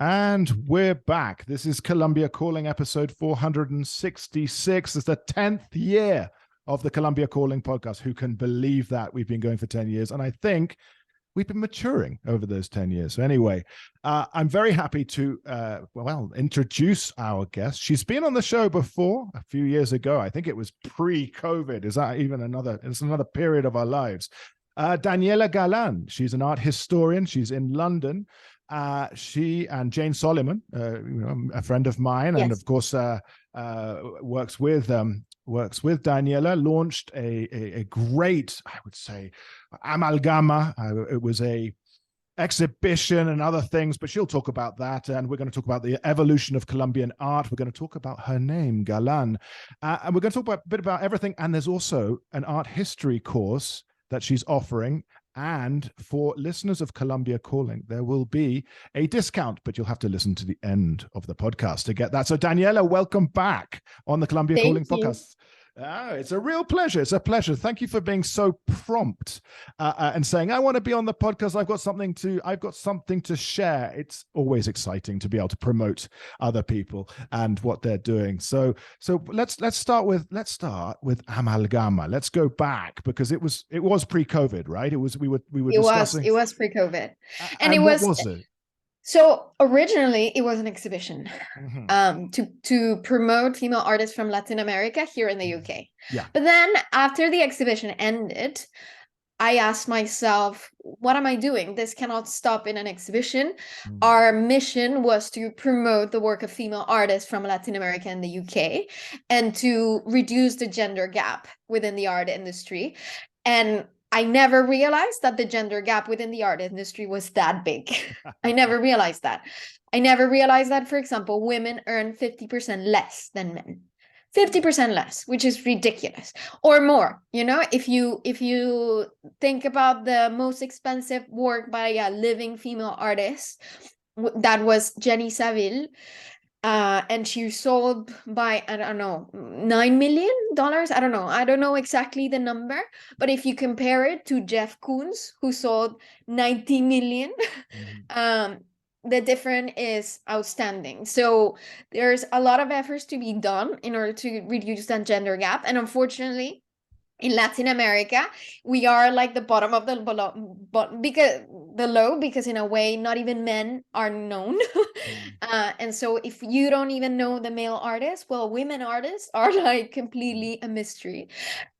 And we're back. This is Colombia Calling, episode 466. It's the 10th year of the Colombia Calling podcast. Who can believe that? We've been going for 10 years. And I think we've been maturing over those 10 years. So anyway, I'm very happy to, introduce our guest. She's been on the show before a few years ago. I think it was pre-COVID. Is that even it's another period of our lives. Daniela Galán. She's an art historian. She's in London. She and Jane Solomon, a friend of mine, yes, and of course works with Daniela, launched a great, I would say, amalgama. It was a exhibition and other things, but she'll talk about that. And we're going to talk about the evolution of Colombian art. We're going to talk about her name, Galán, and we're going to talk a bit about everything. And there's also an art history course that she's offering. And for listeners of Colombia Calling, there will be a discount, but you'll have to listen to the end of the podcast to get that. So Daniela, welcome back on the Colombia Calling podcast. It's a real pleasure. It's a pleasure. Thank you for being so prompt and saying, I want to be on the podcast. I've got something to share. It's always exciting to be able to promote other people and what they're doing. So let's start with amalgama. Let's go back because it was pre-COVID, right? We were discussing. It was pre-COVID. And what was it? So originally it was an exhibition to promote female artists from Latin America here in the UK. Yeah. But then after the exhibition ended, I asked myself, what am I doing? This cannot stop in an exhibition. Our mission was to promote the work of female artists from Latin America and the UK and to reduce the gender gap within the art industry. And I never realized that the gender gap within the art industry was that big. I never realized that. I never realized that, for example, women earn 50% less than men. 50% less, which is ridiculous. Or more, if you think about the most expensive work by a living female artist, that was Jenny Saville. And she sold by, I don't know, $9 million. I don't know exactly the number, but if you compare it to Jeff Koons, who sold 90 million, the difference is outstanding. So there's a lot of efforts to be done in order to reduce that gender gap. And unfortunately, in Latin America, we are like the bottom of the because in a way, not even men are known. And so if you don't even know the male artists, well, women artists are like completely a mystery.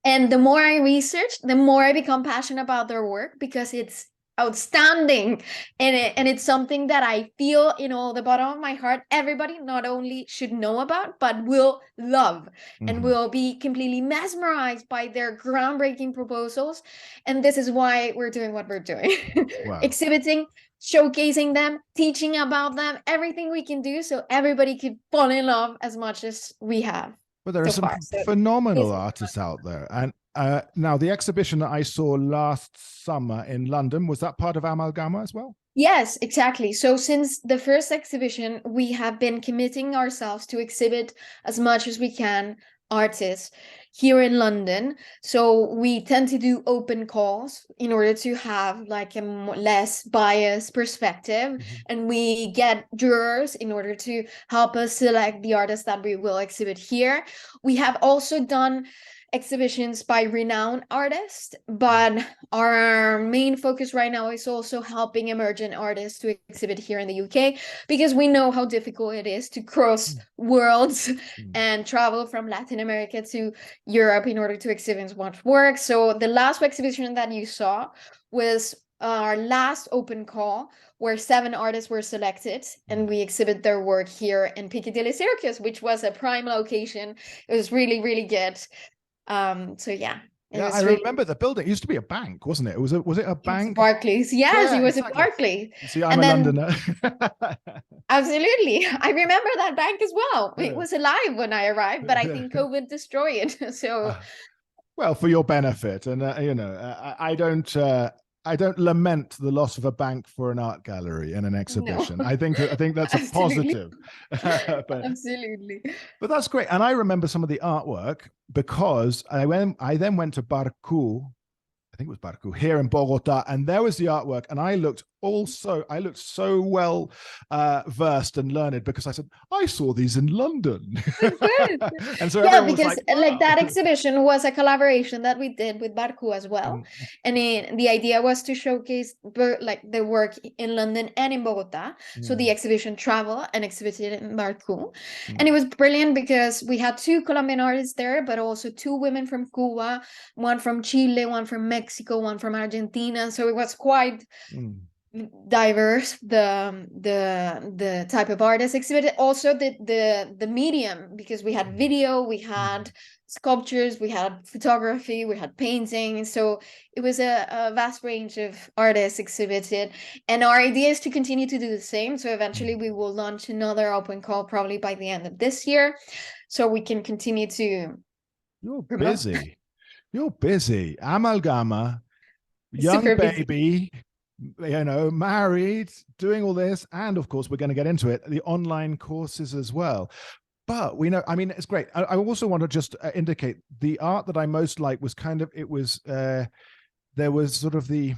And the more I research, the more I become passionate about their work because it's outstanding. And it's something that I feel in all the bottom of my heart, everybody not only should know about, but will love and will be completely mesmerized by their groundbreaking proposals. And this is why we're doing what we're doing. Wow. Exhibiting, showcasing them, teaching about them, everything we can do so everybody could fall in love as much as we have. But there are some phenomenal artists out there. And now the exhibition that I saw last summer in London, was that part of Amalgama as well? Yes, exactly. So since the first exhibition, we have been committing ourselves to exhibit as much as we can artists here in London. So we tend to do open calls in order to have like a less biased perspective. And we get jurors in order to help us select the artists that we will exhibit here. We have also done exhibitions by renowned artists, but our main focus right now is also helping emerging artists to exhibit here in the UK, because we know how difficult it is to cross worlds and travel from Latin America to Europe in order to exhibit much work. So the last exhibition that you saw was our last open call, where 7 artists were selected, and we exhibit their work here in Piccadilly Circus, which was a prime location. It was really, really good. So yeah. Yeah, I remember the building. It used to be a bank, wasn't it? Was it a bank? Barclays. Yes, it was exactly. A Barclays. See, I'm a Londoner. Absolutely. I remember that bank as well. It was alive when I arrived, but I think COVID destroyed it. So well, for your benefit. And I don't lament the loss of a bank for an art gallery and an exhibition. No. I think that's a positive. Absolutely. But that's great. And I remember some of the artwork because I then went to Barku, I think it was Barcu, here in Bogota, and there was the artwork, and I looked so well versed and learned because I said, I saw these in London. And so Yeah, everyone was because like, wow. like that exhibition was a collaboration that we did with Barku as well. And the idea was to showcase like the work in London and in Bogota. So the exhibition traveled and exhibited in Barku. And it was brilliant because we had 2 Colombian artists there, but also 2 women from Cuba, one from Chile, one from Mexico, one from Argentina. So it was quite diverse, the type of artists exhibited, also the medium, because we had video, we had sculptures, we had photography, we had painting. So it was a vast range of artists exhibited, and our idea is to continue to do the same. So eventually we will launch another open call probably by the end of this year, so we can continue to promote. You're busy. Amalgama, young Super baby, married, doing all this. And of course, we're going to get into it, the online courses as well. But we know, I mean, it's great. I also want to just indicate the art that I most like was there was sort of the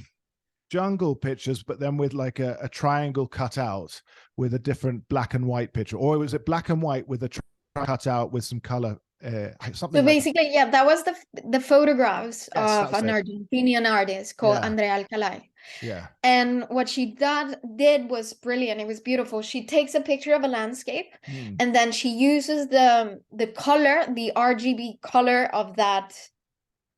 jungle pictures, but then with like a triangle cut out with a different black and white picture. Or was it black and white with a cut out with some color? So basically, yeah, that was the photographs of an Argentinian artist called Andrea Alcalay. Yeah. And what she did was brilliant. It was beautiful. She takes a picture of a landscape, and then she uses the color, the RGB color of that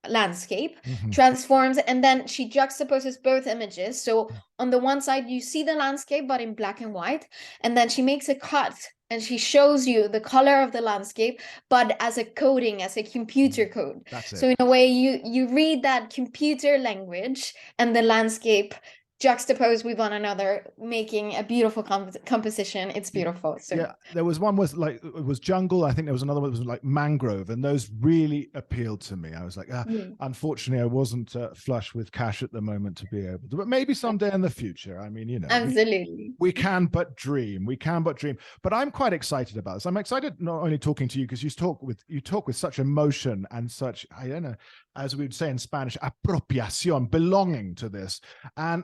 landscape, transforms, and then she juxtaposes both images. So on the one side, you see the landscape, but in black and white, and then she makes a cut and she shows you the color of the landscape, but as a coding, as a computer code. So in a way, you read that computer language and the landscape juxtaposed with one another, making a beautiful composition. It's beautiful. So yeah, there was one was like, it was jungle. I think there was another one that was like mangrove, and those really appealed to me. I was like, unfortunately, I wasn't flush with cash at the moment to be able to, but maybe someday in the future. I mean, absolutely, we can but dream. But I'm quite excited about this. I'm excited not only talking to you because you talk with such emotion and such, I don't know, as we would say in Spanish, apropiación, belonging to this. And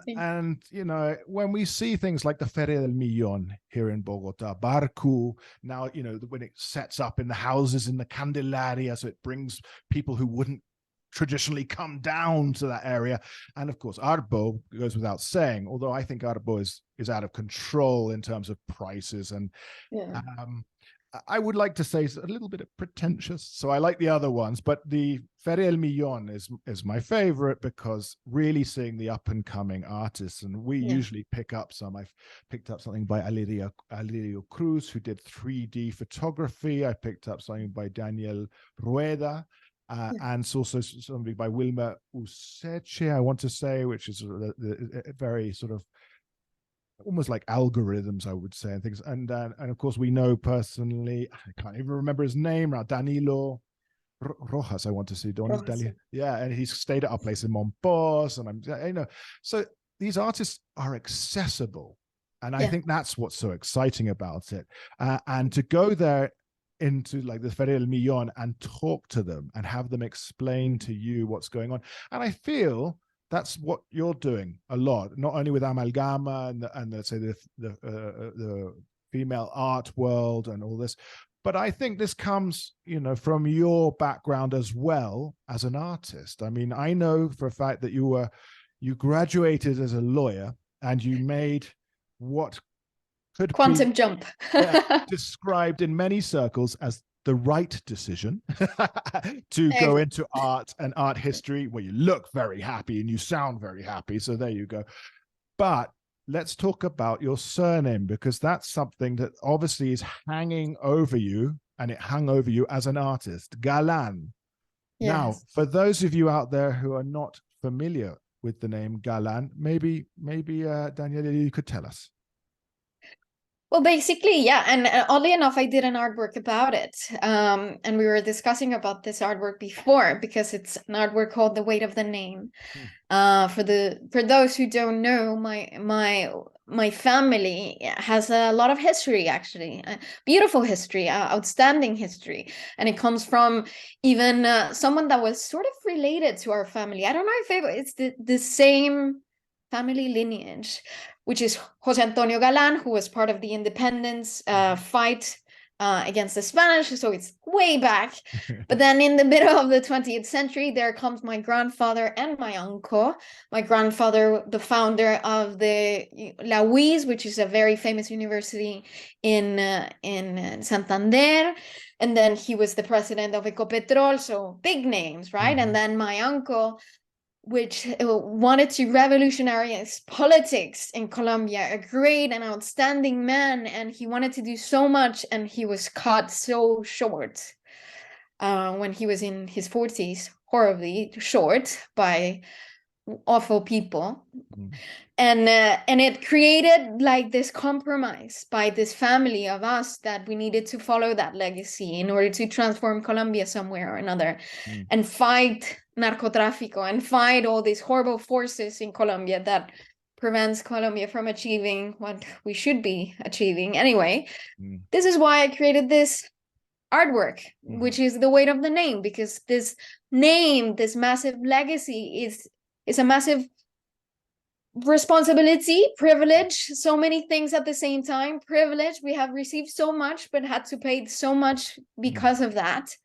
when we see things like the Feria del Millón here in Bogota, Barcu, now, when it sets up in the houses in the Candelaria, so it brings people who wouldn't traditionally come down to that area. And of course, Arbo goes without saying, although I think Arbo is out of control in terms of prices. And I would like to say it's a little bit pretentious, so I like the other ones, but the Feria del Millón is my favorite because really seeing the up and coming artists, and we usually pick up some. I've picked up something by Alirio Cruz, who did 3D photography. I picked up something by Daniel Rueda, and also something by Wilma Useche, I want to say, which is a very sort of almost like algorithms, I would say, and things. And of course, we know personally, I can't even remember his name now, Danilo Rojas, I want to see. Yeah, and he's stayed at our place in Monpos, and so these artists are accessible, and I think that's what's so exciting about it. And to go there into like the Feria del Millón and talk to them and have them explain to you what's going on, and I feel that's what you're doing a lot, not only with Amalgama and let's say the female art world and all this, but I think this comes, from your background as well as an artist. I mean, I know for a fact that you graduated as a lawyer and you made what could quantum jump described in many circles as the right decision to go into art and art history, where you look very happy and you sound very happy. So there you go. But let's talk about your surname, because that's something that obviously is hanging over you, and it hung over you as an artist, Galán. Yes. Now, for those of you out there who are not familiar with the name Galán, maybe Daniela, you could tell us. Well, basically, yeah. And oddly enough, I did an artwork about it. And we were discussing about this artwork before, because it's an artwork called The Weight of the Name. For those who don't know, my my family has a lot of history, actually, beautiful history, outstanding history. And it comes from even someone that was sort of related to our family. I don't know if it's the same family lineage, which is Jose Antonio Galán, who was part of the independence fight against the Spanish. So it's way back. But then in the middle of the 20th century, there comes my grandfather and my uncle. My grandfather, the founder of the La UIS, which is a very famous university in Santander. And then he was the president of Ecopetrol, so big names, right? And then my uncle, which wanted to revolutionize politics in Colombia, a great and outstanding man, and he wanted to do so much, and he was cut so short when he was in his 40s, horribly short by awful people. And it created like this compromise by this family of us that we needed to follow that legacy in order to transform Colombia somewhere or another, and fight narcotráfico and fight all these horrible forces in Colombia that prevents Colombia from achieving what we should be achieving. Anyway, this is why I created this artwork, which is the weight of the name, because this name, this massive legacy is a massive responsibility, privilege, so many things at the same time. Privilege, we have received so much but had to pay so much because of that.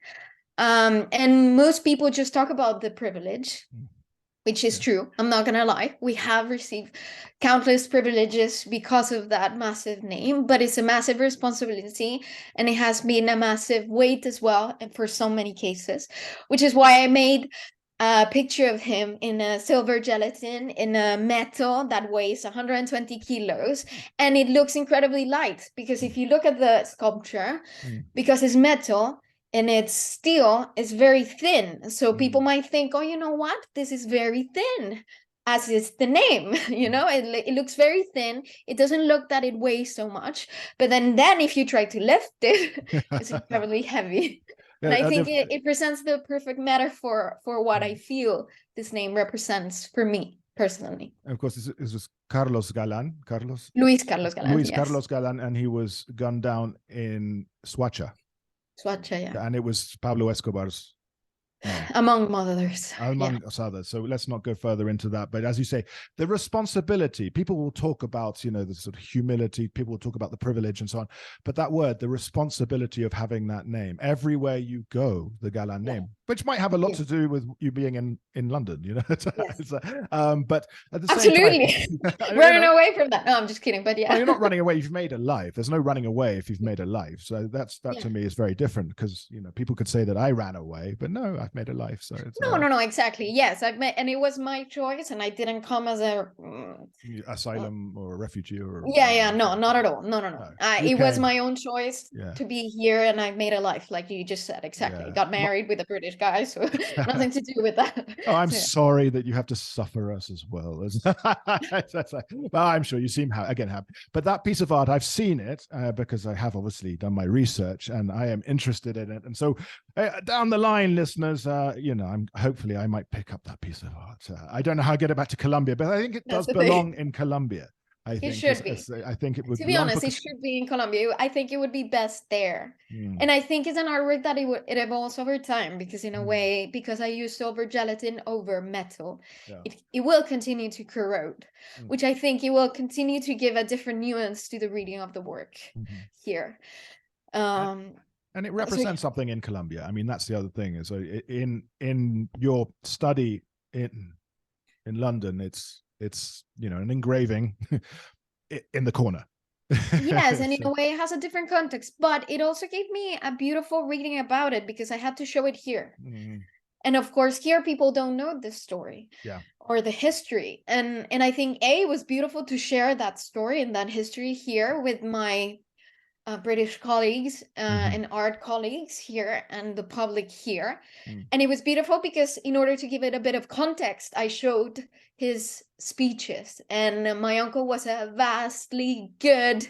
And most people just talk about the privilege, which is true. I'm not gonna lie, we have received countless privileges because of that massive name, but it's a massive responsibility, and it has been a massive weight as well, and for so many cases, which is why I made a picture of him in a silver gelatin in a metal that weighs 120 kilos, and it looks incredibly light, because if you look at the sculpture, because it's metal and it's steel, it's very thin, so people might think, oh, you know what, this is very thin, as is the name. You know, it looks very thin, it doesn't look that it weighs so much, but then if you try to lift it, it's incredibly heavy. And I think it presents the perfect metaphor for what I feel this name represents for me personally. And of course, this was Carlos Galán. Luis Carlos Galán. Luis yes. Carlos Galán, and he was gunned down in Suacha. Yeah. And it was Pablo Escobar's among others. Among others. So let's not go further into that. But as you say, the responsibility, people will talk about, the sort of humility, people will talk about the privilege and so on. But that word, the responsibility of having that name, everywhere you go, the Galán name, which might have a lot to do with you being in London, Yes. But at the same time, running away from that. No, I'm just kidding. But well, you're not running away. You've made a life. There's no running away if you've made a life. So that to me is very different, because people could say that I ran away, but no, I've made a life. So it's no, exactly. Yes, I've made, and it was my choice, and I didn't come as a asylum or a refugee or no, not at all. No. It was my own choice to be here, and I made a life, like you just said. Exactly. Got married with a British guy, so nothing to do with that. Oh, I'm sorry that you have to suffer us as well. Well, I'm sure you seem happy. But that piece of art, I've seen it because I have obviously done my research, and I am interested in it. And so down the line, listeners, hopefully I might pick up that piece of art. I don't know how to get it back to Colombia, but I think it does belong in Colombia. It should be. I think it would. To be honest, it should be in Colombia. I think it would be best there. And I think it's an artwork that it evolves over time, because in a way, because I use silver gelatin over metal, it will continue to corrode, which I think it will continue to give a different nuance to the reading of the work here. And it represents something in Colombia. I mean, that's the other thing. So in your study in London, it's an engraving in the corner. Yes, and in a way it has a different context, but it also gave me a beautiful reading about it, because I had to show it here. And of course, here people don't know this story or the history. And I think it was beautiful to share that story and that history here with my British colleagues and art colleagues here and the public here. And it was beautiful because in order to give it a bit of context, I showed his speeches, and my uncle was a vastly good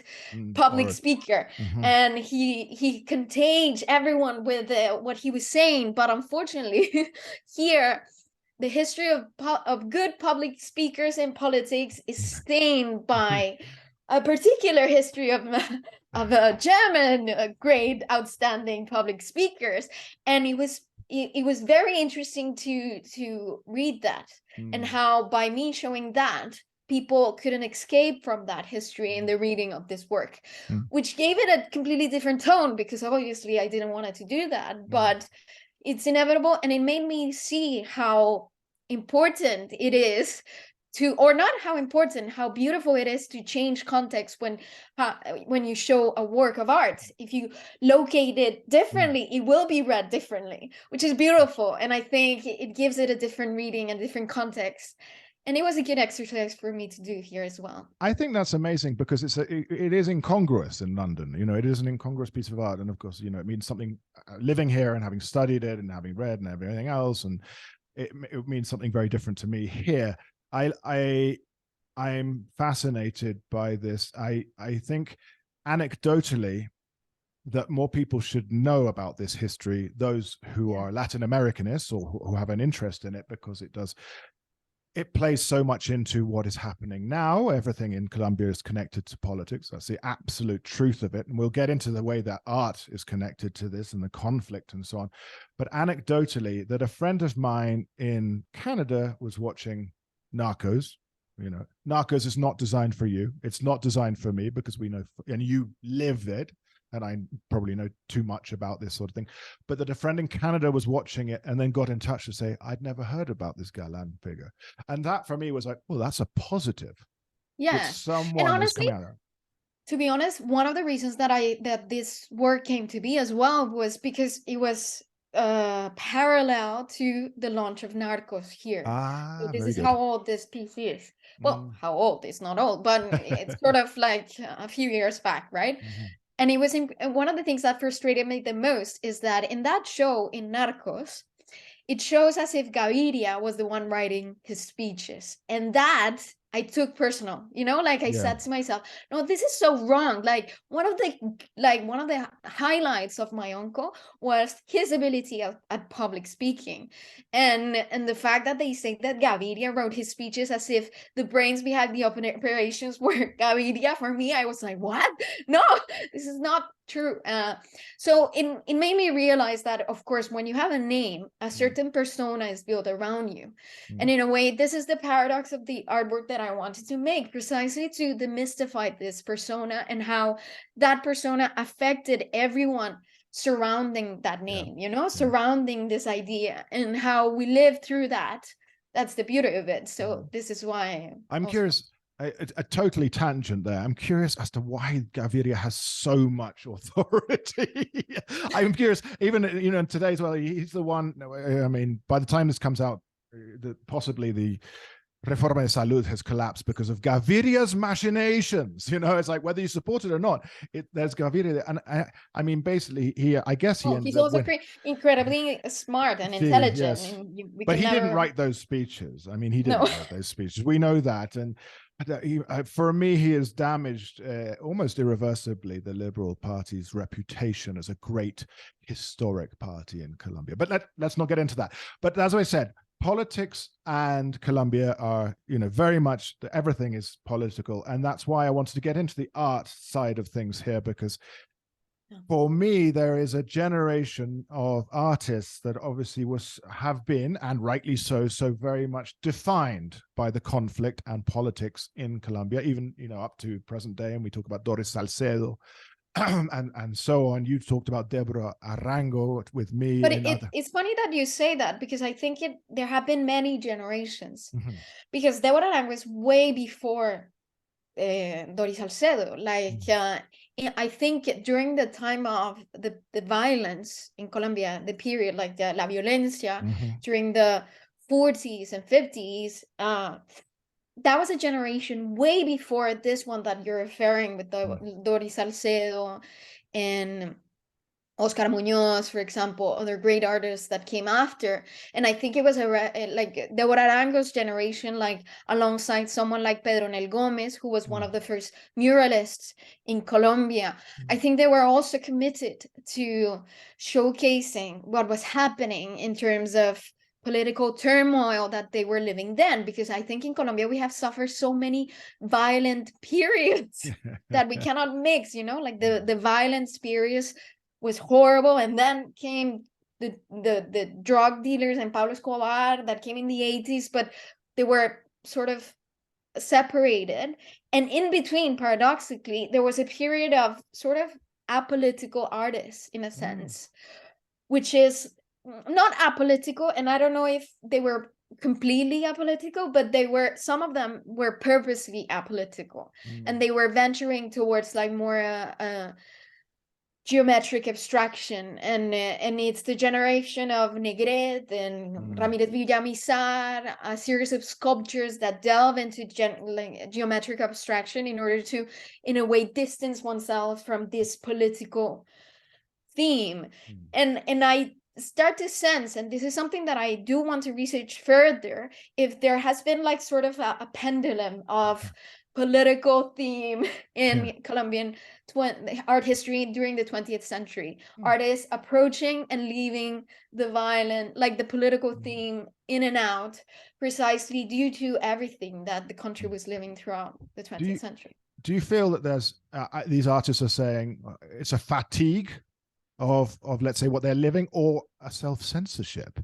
public speaker, and he contained everyone with what he was saying. But unfortunately here, the history of good public speakers in politics is stained by a particular history of German great outstanding public speakers, and it was very interesting to read that, and how by me showing that, people couldn't escape from that history in the reading of this work, which gave it a completely different tone, because obviously I didn't want it to do that, but it's inevitable, and it made me see how important it is to, or not how important, how beautiful it is to change context when you show a work of art. If you locate it differently, it will be read differently, which is beautiful, and I think it gives it a different reading and different context, and it was a good exercise for me to do here as well. I think that's amazing, because it is incongruous in London. It is an incongruous piece of art, and of course, it means something, living here and having studied it and having read and everything else, and it means something very different to me here. I'm fascinated by this. I think anecdotally that more people should know about this history, those who are Latin Americanists or who have an interest in it, because it plays so much into what is happening now. Everything in Colombia is connected to politics. That's the absolute truth of it. And we'll get into the way that art is connected to this and the conflict and so on. But anecdotally, that a friend of mine in Canada was watching Narcos. Narcos is not designed for you. It's not designed for me, because we know, and you live it, and I probably know too much about this sort of thing. But that a friend in Canada was watching it and then got in touch to say, I'd never heard about this Galán figure. And that for me was like, well, that's a positive. Yeah. Someone and honestly, is coming out. To be honest, one of the reasons that this work came to be as well was because it was parallel to the launch of Narcos here. So this is how old this piece is. Well, how old? It's not old, but it's sort of like a few years back, right? And it was one of the things that frustrated me the most is that in that show, in Narcos, it shows as if Gaviria was the one writing his speeches. And that I took personal, like I said to myself, no, this is so wrong. Like one of the highlights of my uncle was his ability at public speaking. And the fact that they say that Gaviria wrote his speeches as if the brains behind the operations were Gaviria, for me, I was like, what? No, this is not true. So it made me realize that, of course, when you have a name, a certain persona is built around you. And in a way, this is the paradox of the artwork that I wanted to make, precisely to demystify this persona and how that persona affected everyone surrounding that name, surrounding this idea, and how we live through that. That's the beauty of it. So this is why I'm curious. A totally tangent there. I'm curious as to why Gaviria has so much authority. I'm curious, even in today's world, he's the one. I mean, by the time this comes out, possibly the Reforma de Salud has collapsed because of Gaviria's machinations. It's like whether you support it or not, there's Gaviria, and I mean, basically, I guess he's also incredibly smart and intelligent. Yes. And but he didn't write those speeches. I mean, he didn't write those speeches. We know that, and for me, he has damaged almost irreversibly the Liberal Party's reputation as a great historic party in Colombia. But let's not get into that. But as I said, politics and Colombia are, very much, everything is political. And that's why I wanted to get into the art side of things here, because for me, there is a generation of artists that obviously have been, and rightly so very much defined by the conflict and politics in Colombia, even, up to present day. And we talk about Doris Salcedo and so on. You talked about Deborah Arango with me. But it's funny that you say that, because I think there have been many generations, because Deborah Arango was way before Doris Salcedo. I think during the time of the violence in Colombia, the period, like la violencia, during the 40s and 50s, that was a generation way before this one that you're referring with, Doris Salcedo and Oscar Munoz, for example, other great artists that came after. And I think it was like Deborah Arango's generation, like alongside someone like Pedro Nel Gomez, who was one of the first muralists in Colombia. I think they were also committed to showcasing what was happening in terms of political turmoil that they were living then, because I think in Colombia we have suffered so many violent periods that we cannot mix, you know, like the violence periods was horrible, and then came the drug dealers and Pablo Escobar that came in the 80s, but they were sort of separated. And in between, paradoxically, there was a period of sort of apolitical artists, in a sense, which is not apolitical, and I don't know if they were completely apolitical, but they were, some of them were purposely apolitical, and they were venturing towards like more geometric abstraction, and it's the generation of Negret and Ramirez Villamizar, a series of sculptures that delve into geometric abstraction in order to, in a way, distance oneself from this political theme. And I start to sense, and this is something that I do want to research further, if there has been like sort of a pendulum of political theme in Colombian art history during the 20th century. Artists approaching and leaving the violent, like the political theme, in and out, precisely due to everything that the country was living throughout the 20th century. Do you feel that there's these artists are saying it's a fatigue of let's say what they're living, or a self-censorship?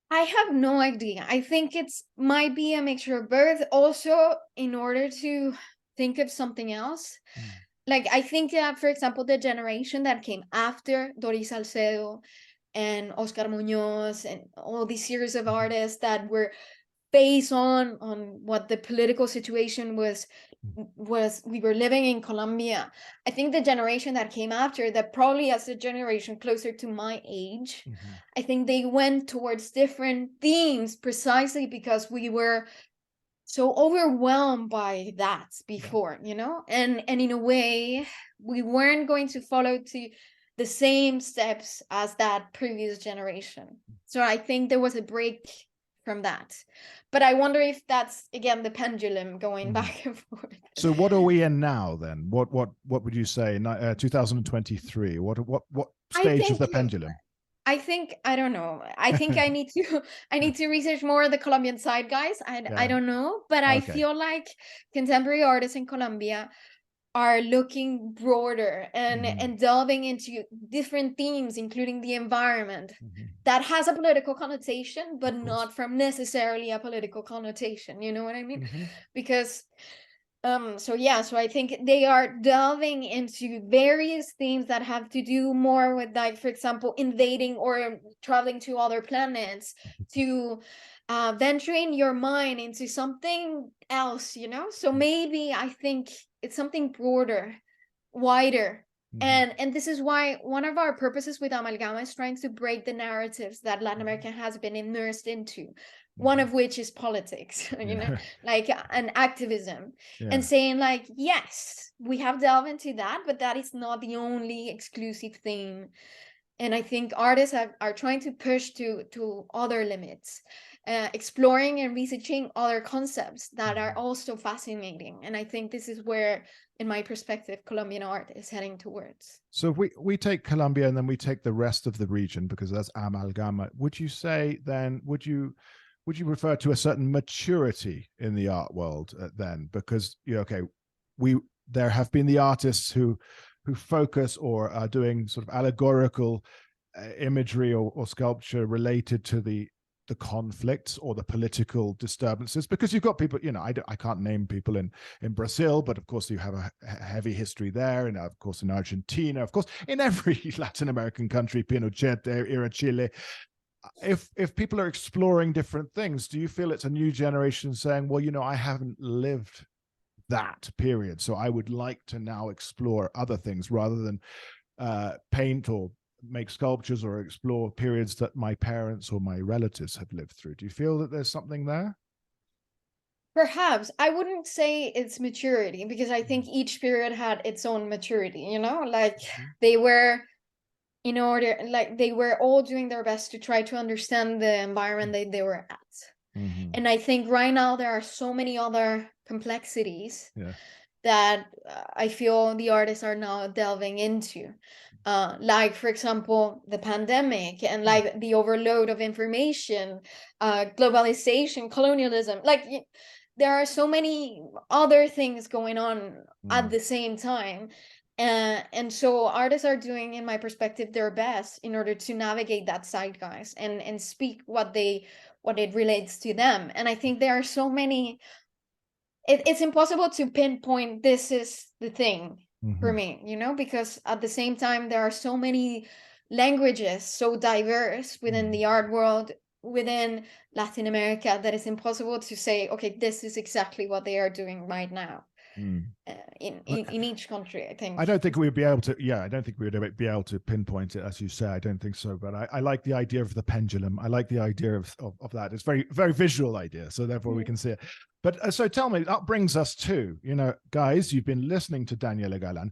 I have no idea. I think it's might be a mixture of both. Also, in order to think of something else, like I think, for example, the generation that came after Doris Salcedo and Oscar Muñoz and all these series of artists that were based on what the political situation was we were living in Colombia. I think the generation that came after that, probably as a generation closer to my age, I think they went towards different themes precisely because we were so overwhelmed by that before, you know, and in a way we weren't going to follow to the same steps as that previous generation. So I think there was a break from that. But I wonder if that's, again, the pendulum going back and forth. So what are we in now then? What would you say? 2023. What stage of the pendulum? I think, I don't know. I think I need to research more the Colombian side, guys. I don't know, but I feel like contemporary artists in Colombia are looking broader and delving into different themes, including the environment, that has a political connotation, but not from necessarily a political connotation. You know what I mean? Because so I think they are delving into various themes that have to do more with, like, for example, invading or traveling to other planets, to venturing your mind into something else, you know? So maybe I think it's something broader, wider. And this is why one of our purposes with Amalgama is trying to break the narratives that Latin America has been immersed into, one of which is politics, you know, like an activism, and saying like, yes, we have delved into that, but that is not the only exclusive thing. And I think artists are trying to push to other limits, exploring and researching other concepts that are also fascinating. And I think this is where, in my perspective, Colombian art is heading towards. So if we take Colombia and then we take the rest of the region, because that's Amalgama, would you say then, would you refer to a certain maturity in the art world then? Because, there have been the artists who focus or are doing sort of allegorical imagery or sculpture related to the conflicts or the political disturbances, because you've got people, I can't name people in Brazil, but of course you have a heavy history there, and of course in Argentina, of course in every Latin American country, Pinochet era, Chile. If people are exploring different things, do you feel it's a new generation saying, well, I haven't lived that period, so I would like to now explore other things rather than paint or make sculptures or explore periods that my parents or my relatives have lived through? Do you feel that there's something there? Perhaps. I wouldn't say it's maturity, because I think each period had its own maturity, like they were, they were all doing their best to try to understand the environment that they were at. And I think right now there are so many other complexities that I feel the artists are now delving into. Like, for example, the pandemic and like the overload of information, globalization, colonialism. Like, there are so many other things going on at the same time. And so artists are doing, in my perspective, their best in order to navigate that zeitgeist and speak what it relates to them. And I think there are so many, it's impossible to pinpoint this is the thing for me, because at the same time there are so many languages so diverse within the art world, within Latin America, that it's impossible to say, okay, this is exactly what they are doing right now. In each country, I think. I don't think we'd be able to. Yeah, I don't think we would be able to pinpoint it, as you say. I don't think so. But I like the idea of the pendulum. I like the idea of that. It's very, very visual idea. So therefore, we can see it. But so tell me, that brings us to, guys, you've been listening to Daniela Galán.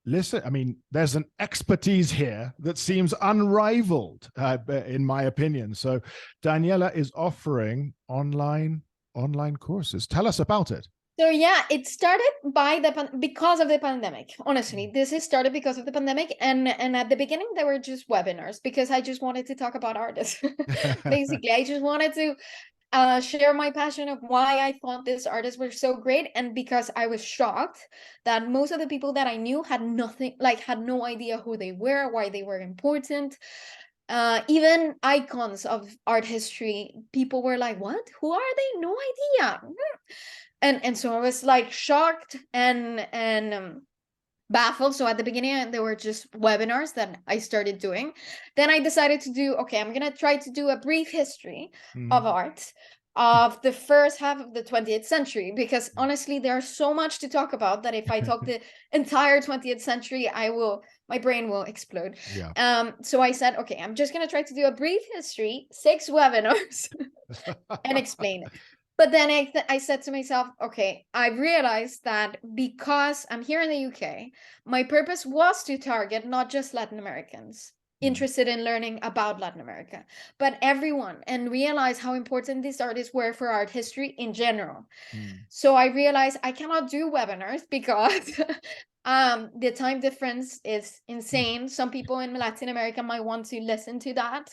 Listen, I mean, there's an expertise here that seems unrivaled, in my opinion. So Daniela is offering online courses. Tell us about it. So yeah, it started because of the pandemic. Honestly, this is started because of the pandemic, and at the beginning there were just webinars because I just wanted to talk about artists. Basically, I just wanted to share my passion of why I thought these artists were so great, and because I was shocked that most of the people that I knew had no idea who they were, why they were important. Even icons of art history, people were like, "What? Who are they? No idea." And so I was like shocked and baffled. So at the beginning there were just webinars that I started doing. Then I decided to do, okay, I'm gonna try to do a brief history of art of the first half of the 20th century, because honestly there's so much to talk about that if I talk the entire 20th century, my brain will explode. So I said, okay, I'm just gonna try to do a brief history, 6 webinars and explain it. But then I said to myself, okay, I realized that because I'm here in the UK, my purpose was to target not just Latin Americans interested in learning about Latin America, but everyone, and realize how important these artists were for art history in general. So I realized I cannot do webinars because the time difference is insane. Some people in Latin America might want to listen to that.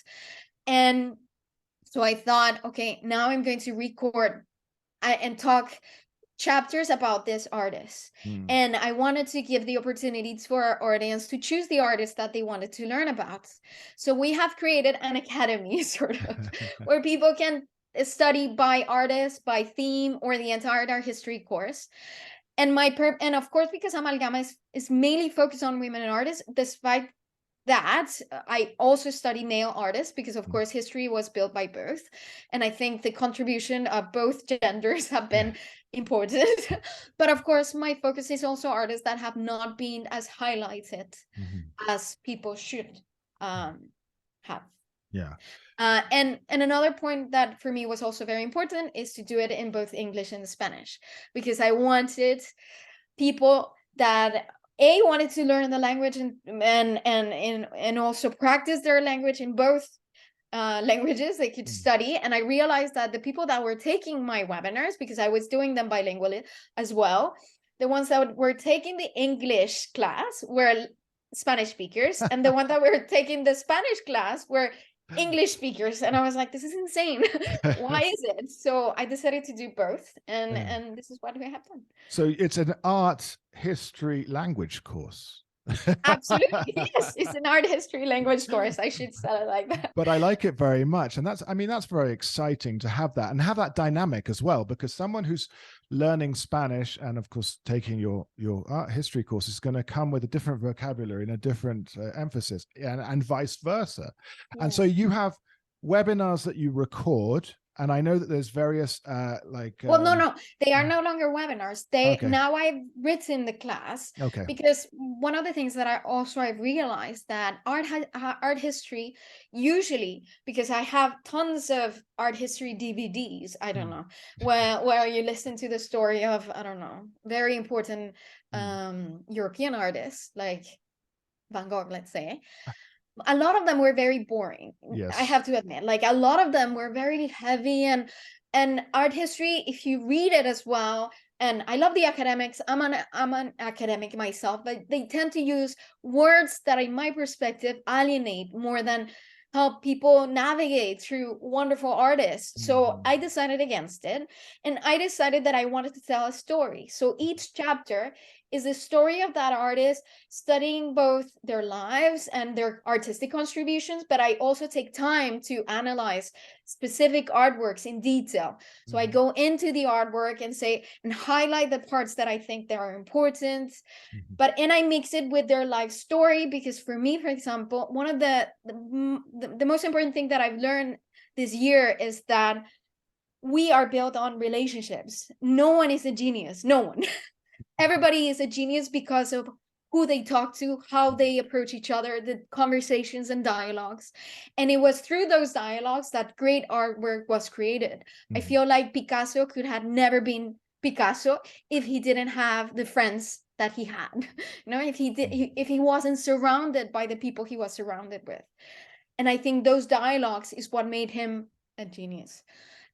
And so I thought, okay, now I'm going to record and talk chapters about this artist. And I wanted to give the opportunities for our audience to choose the artist that they wanted to learn about. So we have created an academy, sort of, where people can study by artist, by theme, or the entire art history course. And and of course, because Amalgama is mainly focused on women and artists, despite that, I also study male artists because, of course, history was built by both. And I think the contribution of both genders have been important. But of course, my focus is also artists that have not been as highlighted as people should have. Yeah. And another point that for me was also very important is to do it in both English and Spanish, because I wanted people that wanted to learn the language and also practice their language in both languages they could study. And I realized that the people that were taking my webinars, because I was doing them bilingually as well, the ones that were taking the English class were Spanish speakers, and the ones that were taking the Spanish class were English speakers. And I was like, this is insane. Why is it? So I decided to do both, and this is what we have done. So it's an art history language course. Absolutely, yes, it's an art history language course. I should sell it like that. But I like it very much, and that's very exciting to have that, and have that dynamic as well, because someone who's learning Spanish and of course taking your art history course is going to come with a different vocabulary and a different emphasis, and vice versa. And so you have webinars that you record, and I know that there's various well, no, they are no longer webinars. Now I've written the class, because one of the things that I've realized that art history, usually, because I have tons of art history DVDs, I don't know, where you listen to the story of, I don't know, very important European artists like Van Gogh, let's say. A lot of them were very boring. I have to admit, like, a lot of them were very heavy, and art history, if you read it as well, And I love the academics. I'm an academic myself, but they tend to use words that, in my perspective, alienate more than help people navigate through wonderful artists. So I decided against it, and I decided that I wanted to tell a story. So each chapter is the story of that artist, studying both their lives and their artistic contributions, but I also take time to analyze specific artworks in detail. So I go into the artwork and say and highlight the parts that I think that are important, and I mix it with their life story, because for me, for example, one of the most important thing that I've learned this year is that we are built on relationships. No one is a genius. No one. Everybody is a genius because of who they talk to, how they approach each other, the conversations and dialogues. And it was through those dialogues that great artwork was created. I feel like Picasso could have never been Picasso if he didn't have the friends that he had. If he wasn't surrounded by the people he was surrounded with. And I think those dialogues is what made him a genius.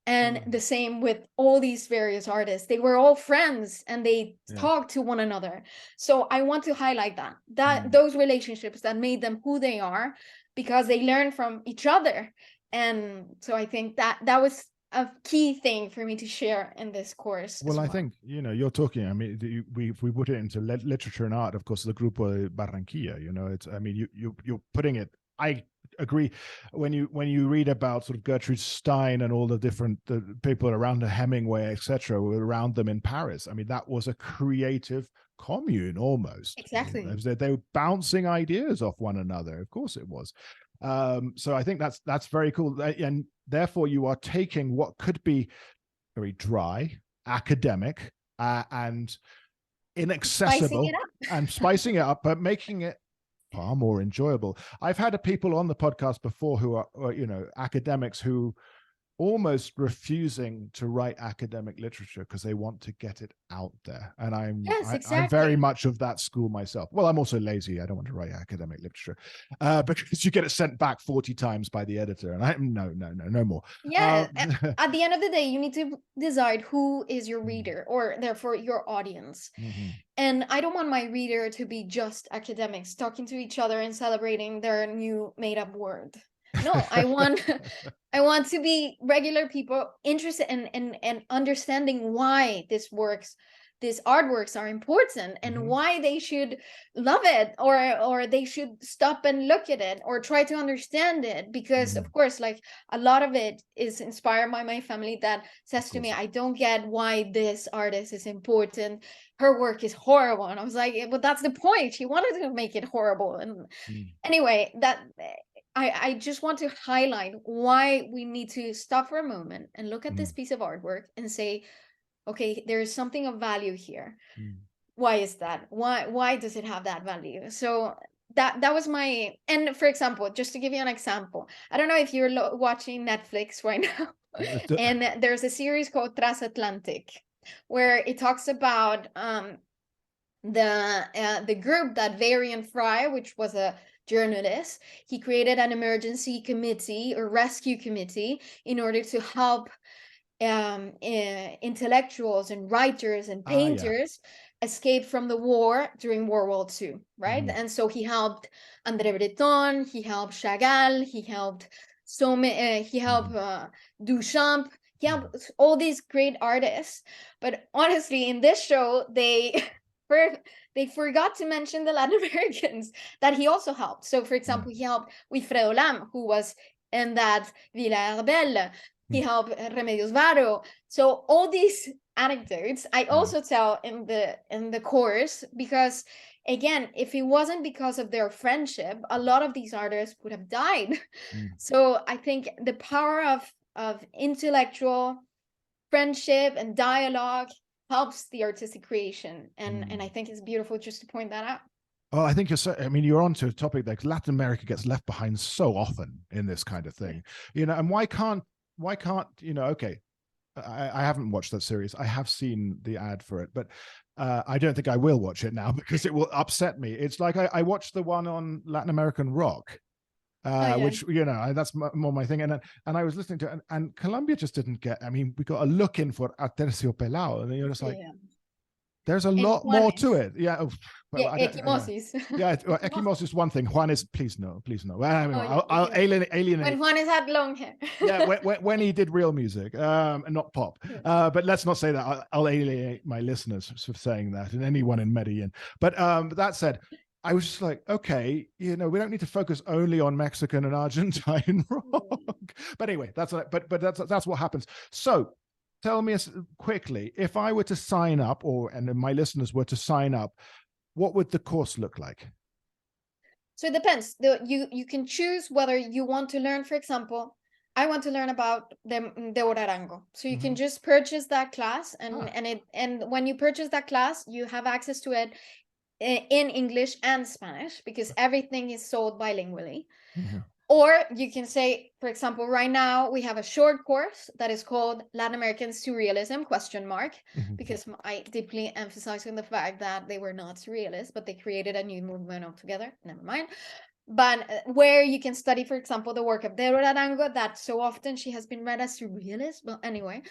And the same with all these various artists. They were all friends and they talked to one another. So I want to highlight that those relationships that made them who they are, because they learned from each other. And so I think that was a key thing for me to share in this course. Well, I think, you're talking, I mean, if we put it into literature and art, of course, the Grupo de Barranquilla, it's, I mean, you're putting it, I agree. When you read about sort of Gertrude Stein and all the different people around her, Hemingway, etc., around them in Paris, I mean, that was a creative commune almost. Exactly. They were bouncing ideas off one another. Of course it was. So I think that's very cool. And therefore you are taking what could be very dry, academic, and inaccessible, and spicing it up, but making it far more enjoyable. I've had people on the podcast before who are academics who almost refusing to write academic literature because they want to get it out there. And I'm very much of that school myself. Well, I'm also lazy. I don't want to write academic literature because you get it sent back 40 times by the editor, and I'm no more. Yeah. At the end of the day, you need to decide who is your reader, or therefore your audience. And I don't want my reader to be just academics talking to each other and celebrating their new made-up word. No, I want to be regular people interested in understanding why these artworks are important, and why they should love it, or they should stop and look at it or try to understand it, because of course, like, a lot of it is inspired by my family that says to me, I don't get why this artist is important, her work is horrible. And I was like, but that's the point, she wanted to make it horrible. And anyway, that I just want to highlight why we need to stop for a moment and look at this piece of artwork and say, okay, there is something of value here. Why is that? Why does it have that value? So that was my, and for example, just to give you an example, I don't know if you're watching Netflix right now, and there's a series called Transatlantic, where it talks about the group that Varian Fry, which was a journalist, he created an emergency committee or rescue committee in order to help intellectuals and writers and painters escape from the war during World War II, right? And so he helped André Breton, he helped Chagall, he helped Duchamp, he helped all these great artists. But honestly, in this show, they forgot to mention the Latin Americans that he also helped. So, for example, he helped Wilfredo Lam, who was in that Villa Herbel. He helped Remedios Varo. So all these anecdotes I also tell in the course, because again, if it wasn't because of their friendship, a lot of these artists would have died. So I think the power of intellectual friendship and dialogue helps the artistic creation, and I think it's beautiful just to point that out. Oh, I think you're onto a topic that Latin America gets left behind so often in this kind of thing, and why can't okay, I haven't watched that series. I have seen the ad for it, but I don't think I will watch it now because it will upset me. It's like I watched the one on Latin American rock, which that's more my thing, and I was listening to it, and Colombia just didn't get. I mean, we got a look in for Aterciopelado, and you're just like, There's a And lot Juan more is. to it. Yeah. Well, Yeah, I don't. Yeah. equimosis. Yeah. Well, ecchymos is one thing. Juan is. Please no. Please no. Well, anyway, Oh, yeah, I'll equimosis. alienate. When Juanes had long hair. Yeah, when he did real music, and not pop. But let's not say that. I'll alienate my listeners for saying that, and anyone in Medellin. But that said, I was just like, okay, we don't need to focus only on Mexican and Argentine rock. But anyway, that's what happens. So tell me quickly, if I were to sign up, and my listeners were to sign up, what would the course look like? So it depends. You can choose whether you want to learn, for example, I want to learn about the Orarango. So you can just purchase that class, and when you purchase that class, you have access to it in English and Spanish, because everything is sold bilingually. Or you can say, for example, right now we have a short course that is called Latin American Surrealism, ? Because I deeply emphasize on the fact that they were not surrealists, but they created a new movement altogether. Never mind. But where you can study, for example, the work of Deborah Arango, that so often she has been read as surrealist, but anyway,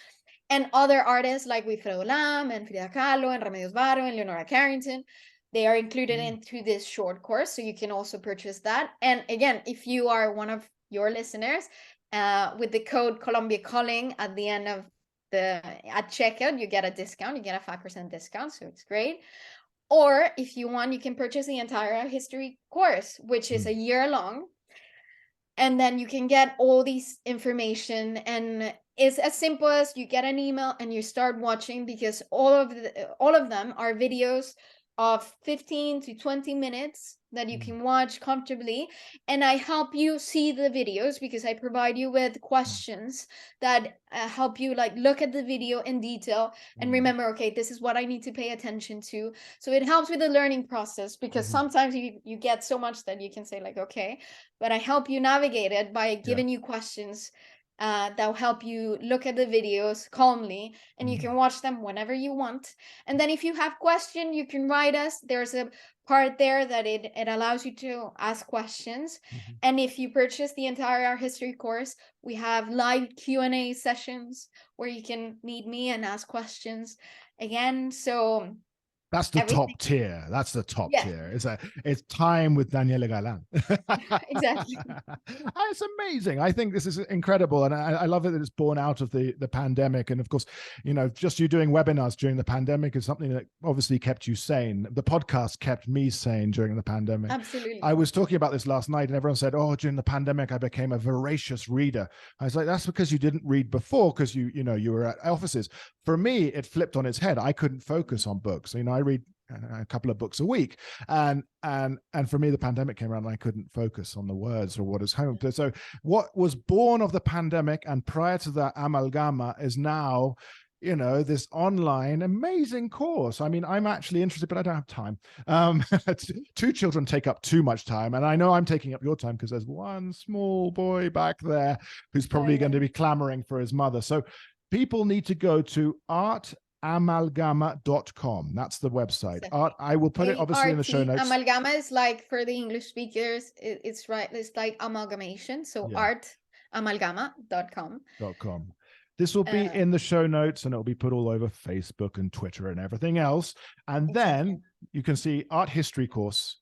and other artists like Wilfredo Lam and Frida Kahlo and Remedios Varo and Leonora Carrington. They are included into this short course, so you can also purchase that. And again, if you are one of your listeners, with the code Colombia Calling at the end of at checkout, you get a discount. You get a 5% discount, so it's great. Or if you want, you can purchase the entire history course, which is a year long. And then you can get all these information, and it's as simple as you get an email and you start watching, because all of them are videos of 15 to 20 minutes that you can watch comfortably. And I help you see the videos, because I provide you with questions that help you like look at the video in detail and remember, okay, this is what I need to pay attention to. So it helps with the learning process, because sometimes you get so much that you can say like, okay, but I help you navigate it by giving you questions that will help you look at the videos calmly, and you can watch them whenever you want. And then if you have questions, you can write us. There's a part there that it allows you to ask questions. And if you purchase the entire art history course, we have live Q&A sessions where you can meet me and ask questions again. So that's the top tier. That's the top tier. It's time with Daniela Galán. Exactly. It's amazing. I think this is incredible. And I love it that it's born out of the pandemic. And of course, just you doing webinars during the pandemic is something that obviously kept you sane. The podcast kept me sane during the pandemic. Absolutely. I was talking about this last night, and everyone said, oh, during the pandemic, I became a voracious reader. I was like, that's because you didn't read before, because you were at offices. For me, it flipped on its head. I couldn't focus on books. I read a couple of books a week, and for me, the pandemic came around and I couldn't focus on the words or what is home. So what was born of the pandemic and prior to that amalgama is now this online amazing course. I mean, I'm actually interested, but I don't have time. 2 children take up too much time, and I know I'm taking up your time because there's one small boy back there who's probably going to be clamoring for his mother. So people need to go to artamalgama.com. That's the website. I will put it obviously in the show notes. Amalgama is like, for the English speakers, it's right. It's like amalgamation. So artamalgama.com. This will be in the show notes, and it'll be put all over Facebook and Twitter and everything else. And then you can see art history courses,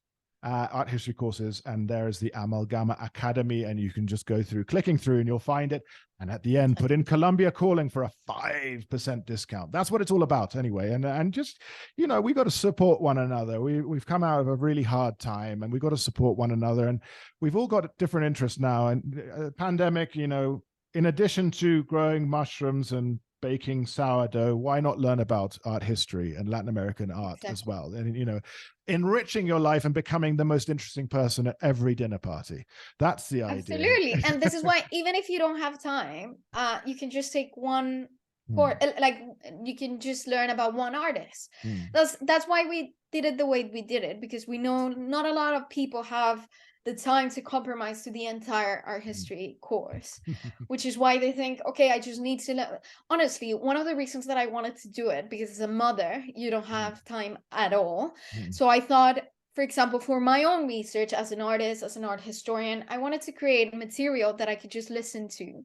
and there is the Amalgama Academy, and you can just go through, clicking through, and you'll find it. And at the end, put in Colombia Calling for a 5% discount. That's what it's all about anyway. And just, we got to support one another. We've come out of a really hard time, and we got to support one another. And we've all got different interests now. And pandemic, in addition to growing mushrooms and baking sourdough, why not learn about art history and Latin American art as well? And, enriching your life and becoming the most interesting person at every dinner party. That's the idea. Absolutely. And this is why, even if you don't have time, you can just take one course, like you can just learn about one artist. That's why we did it the way we did it, because we know not a lot of people have the time to compromise to the entire art history course, which is why they think, okay, I just need to honestly, one of the reasons that I wanted to do it, because as a mother, you don't have time at all. So I thought, for example, for my own research as an artist, as an art historian, I wanted to create material that I could just listen to,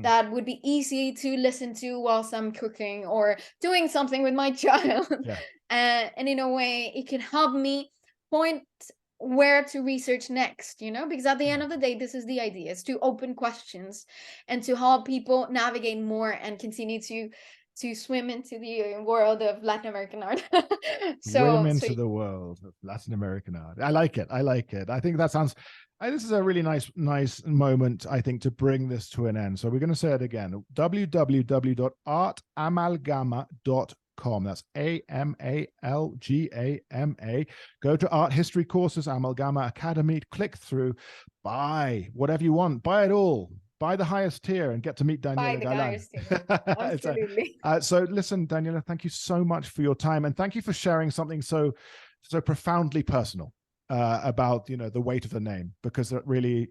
that would be easy to listen to whilst I'm cooking or doing something with my child. and in a way it can help me point where to research next, because at the end of the day, this is the idea, is to open questions and to help people navigate more and continue to swim into the world of Latin American art. Swim into the world of Latin American art. I like it. I think that sounds, this is a really nice moment, I think, to bring this to an end. So we're going to say it again: www.artamalgama.com. That's AMALGAMA. Go to Art History Courses, Amalgama Academy, click through, buy whatever you want, buy it all. Buy the highest tier and get to meet Daniela Galán. Absolutely. So listen, Daniela, thank you so much for your time, and thank you for sharing something so profoundly personal about the weight of the name, because it really,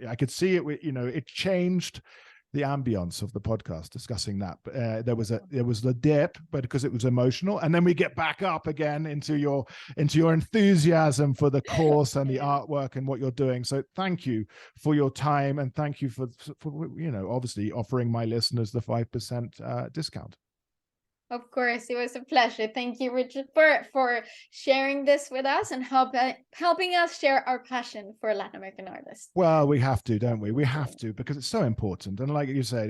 I could see it. It changed the ambience of the podcast discussing that. But there was the dip, but because it was emotional, and then we get back up again into your enthusiasm for the course and the artwork and what you're doing. So thank you for your time, and thank you for obviously offering my listeners the 5% discount. Of course, it was a pleasure. Thank you, Richard, for sharing this with us and helping us share our passion for Latin American artists. Well, we have to, don't we? We have to, because it's so important. And like you said,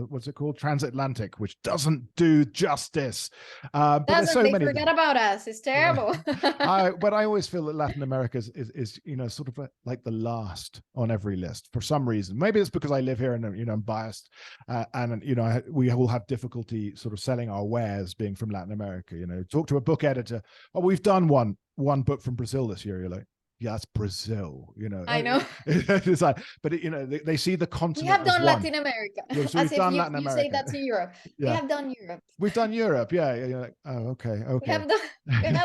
what's it called? Transatlantic, which doesn't do justice. But there's so many. Forget about us. It's terrible. But I always feel that Latin America is sort of like the last on every list for some reason. Maybe it's because I live here and I'm biased, and we will have difficulty sort of selling our wares being from Latin America. Talk to a book editor. Oh, we've done one book from Brazil this year. You're like, yeah, that's Brazil. I know. It's like, but they see the continent. We have done Latin America. So as if Latin America. Say that to Europe. Yeah. We have done Europe. We've done Europe. Yeah. You're like, oh, okay. We have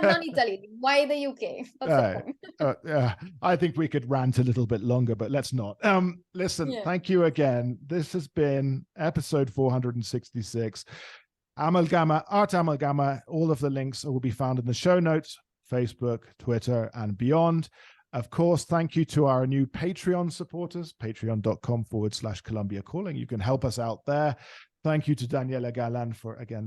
done Italy. Why the UK? What's the point? I think we could rant a little bit longer, but let's not. Listen, Thank you again. This has been episode 466. Amalgama, Art Amalgama. All of the links will be found in the show notes, Facebook, Twitter, and beyond. Of course, thank you to our new Patreon supporters, patreon.com/Colombia Calling. You can help us out there. Thank you to Daniela Galán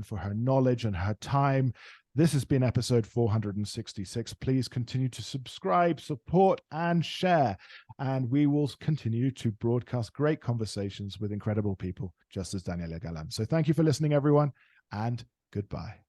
for her knowledge and her time. This has been episode 466. Please continue to subscribe, support, and share. And we will continue to broadcast great conversations with incredible people, just as Daniela Galán. So thank you for listening, everyone, and goodbye.